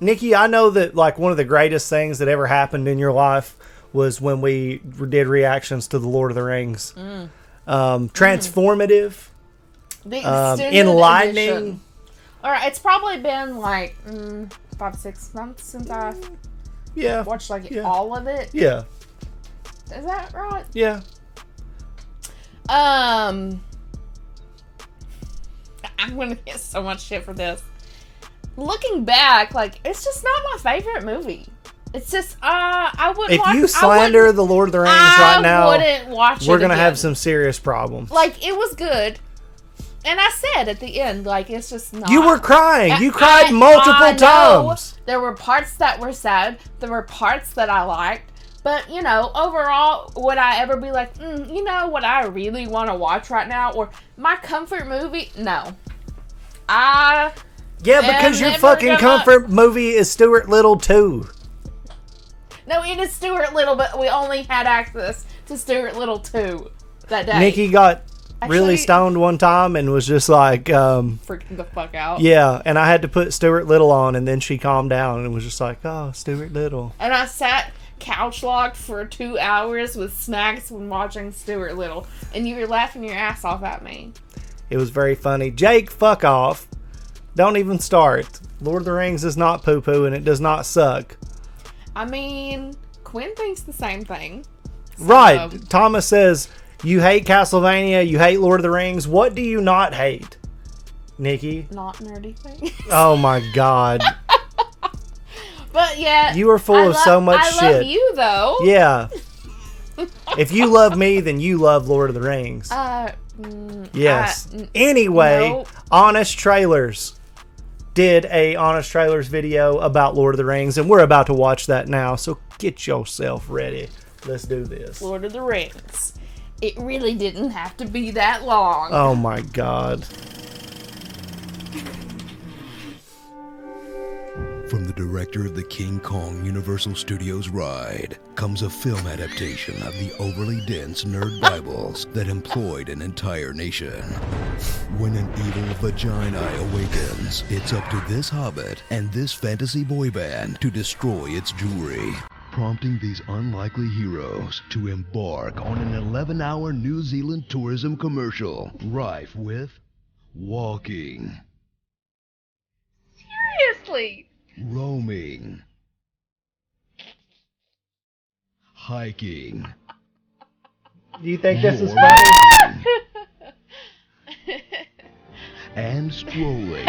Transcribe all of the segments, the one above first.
Nikki, I know that like one of the greatest things that ever happened in your life was when we did reactions to the Lord of the Rings. Transformative, the extended enlightening. edition. All right, it's probably been like 5-6 months since I watched all of it. Yeah. Is that right? Yeah. I'm gonna get so much shit for this. Looking back, like, it's just not my favorite movie. It's just, I wouldn't watch... If you slander The Lord of the Rings right now, I wouldn't watch it we're gonna again. have some serious problems. Like, it was good. And I said at the end, like, it's just not... You were crying. You cried multiple times. There were parts that were sad. There were parts that I liked. But, you know, overall, would I ever be like, you know what I really want to watch right now? Or my comfort movie? No. Yeah, because your fucking comfort movie is Stuart Little 2. No, it is Stuart Little, but we only had access to Stuart Little 2 that day. Nikki got really stoned one time and was just like... freaking the fuck out. Yeah, and I had to put Stuart Little on, and then she calmed down and was just like, oh, Stuart Little. And I sat couch locked for 2 hours with snacks when watching Stuart Little, and you were laughing your ass off at me. It was very funny. Jake, fuck off. Don't even start. Lord of the Rings is not poo-poo, and it does not suck. I mean, Quinn thinks the same thing. So, right. Thomas says, you hate Castlevania, you hate Lord of the Rings. What do you not hate, Nikki? Not nerdy things. Oh my god. But yeah. You are full of so much shit. I love you, though. Yeah. If you love me, then you love Lord of the Rings. Yes. Anyway, no. Honest Trailers did a Honest Trailers video about Lord of the Rings, and we're about to watch that now, so get yourself ready. Let's do this. Lord of the Rings. It really didn't have to be that long. Oh my god. From the director of the King Kong Universal Studios ride comes a film adaptation of the overly dense nerd Bibles that employed an entire nation. When an evil vagina awakens, it's up to this hobbit and this fantasy boy band to destroy its jewelry, prompting these unlikely heroes to embark on an 11-hour New Zealand tourism commercial rife with walking, Seriously. roaming, hiking. Do you think this is funny? And strolling.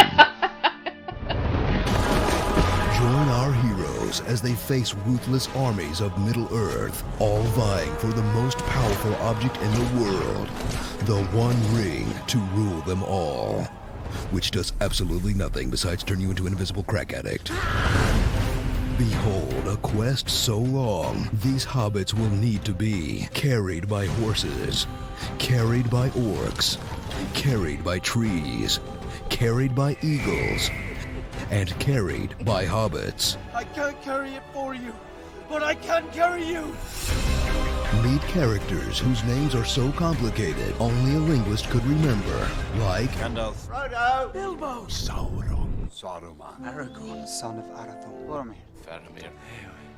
Join our heroes as they face ruthless armies of Middle-earth, all vying for the most powerful object in the world, the One Ring to rule them all, which does absolutely nothing besides turn you into an invisible crack addict. Behold, a quest so long, these hobbits will need to be carried by horses, carried by orcs, carried by trees, carried by eagles, and carried by hobbits. I can't carry it for you, but I can carry you! Meet characters whose names are so complicated only a linguist could remember, like Gandalf, Frodo, Bilbo, Sauron, Saruman, Aragorn, son of Arathorn, Boromir, Faramir,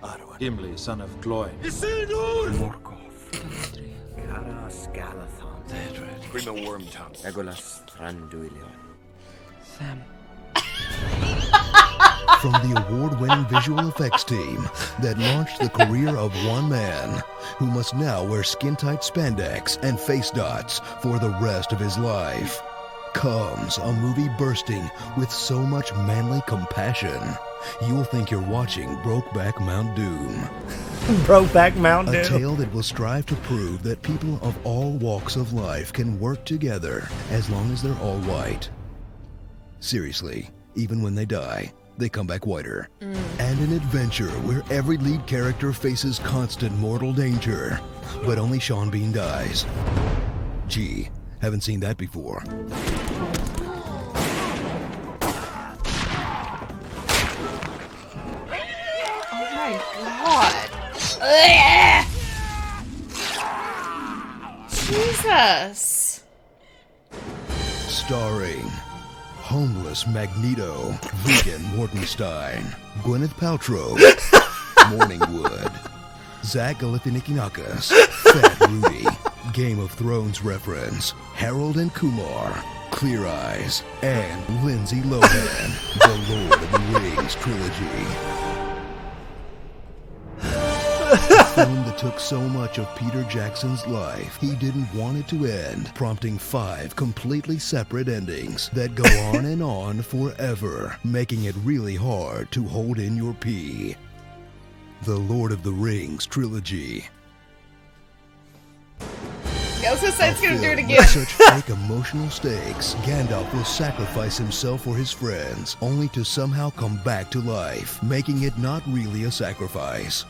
Arwen, Gimli, son of Gloin, Isildur, Morgoth, Galadriel, Caras, Galathon, Edred, Grima Wormtongue, Legolas, Thranduil, Sam. from the award-winning visual effects team that launched the career of one man who must now wear skin-tight spandex and face dots for the rest of his life, comes a movie bursting with so much manly compassion you'll think you're watching Brokeback Mount Doom. Brokeback Mount Doom. A tale that will strive to prove that people of all walks of life can work together as long as they're all white. Seriously, even when they die, they come back whiter. And an adventure where every lead character faces constant mortal danger, but only Sean Bean dies. Gee, haven't seen that before. Oh my god. Jesus. Starring Homeless Magneto, Vegan Mortenstein, Gwyneth Paltrow, Morningwood, Zach Galifianakis, Fat Rudy, Game of Thrones reference, Harold and Kumar, Clear Eyes, and Lindsay Lohan, the Lord of the Rings trilogy. A film that took so much of Peter Jackson's life, he didn't want it to end, prompting 5 completely separate endings that go on forever, making it really hard to hold in your pee. The Lord of the Rings trilogy. I was gonna say it's gonna do it With again. such fake emotional stakes, Gandalf will sacrifice himself for his friends, only to somehow come back to life, making it not really a sacrifice.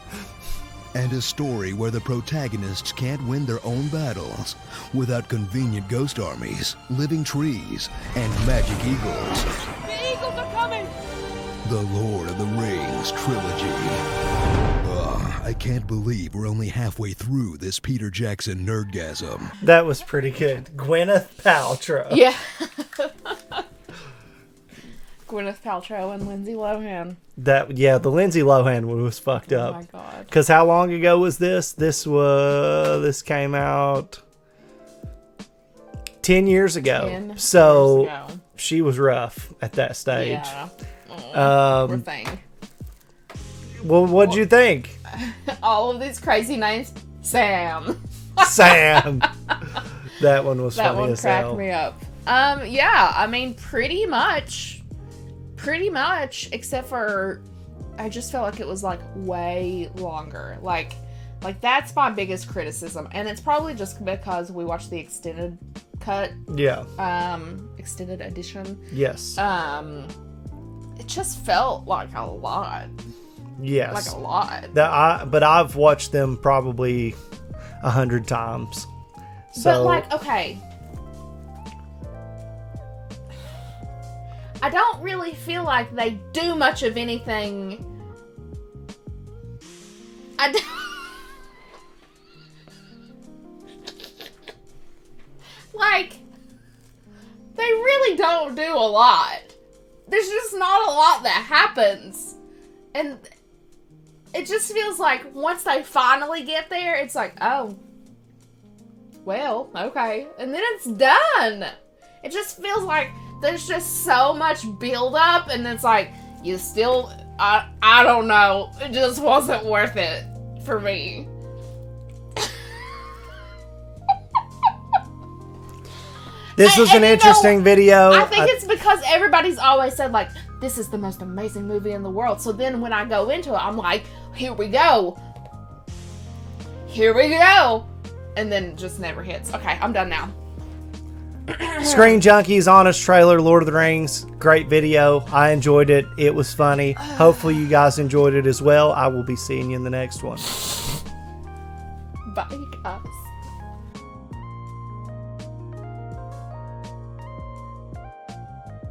And a story where the protagonists can't win their own battles without convenient ghost armies, living trees, and magic eagles. The eagles are coming! The Lord of the Rings trilogy. I can't believe we're only halfway through this Peter Jackson nerdgasm. That was pretty good. Gwyneth Paltrow. Yeah. Gwyneth Paltrow and Lindsay Lohan. The Lindsay Lohan one was fucked Oh up. my god. Because how long ago was this? This came out 10 years ago. 10 years so ago. she was rough at that stage. Yeah. Poor thing. Well, what'd you think? All of these crazy names. Sam. Sam. That one was That funny one as cracked hell. me up. Yeah, I mean, pretty much, except for, I just felt like it was like way longer. Like that's my biggest criticism, and it's probably just because we watched the extended cut, Yeah. extended edition. Yes. It just felt like a lot. Yes. Like a lot. But I've watched them probably 100 times. So, But like, okay. I don't really feel like they do much of anything. Like, they really don't do a lot. There's just not a lot that happens. And it just feels like once they finally get there, it's like, oh, well, okay. And then it's done. It just feels like there's just so much build-up, and it's like, you still, I don't know. It just wasn't worth it for me. this was an interesting video. I think it's because everybody's always said, like, this is the most amazing movie in the world. So then when I go into it, I'm like, here we go. Here we go. And then it just never hits. Okay, I'm done now. Screen Junkies, Honest Trailer, Lord of the Rings. Great video. I enjoyed it. It was funny. Hopefully you guys enjoyed it as well. I will be seeing you in the next one. Bye, guys.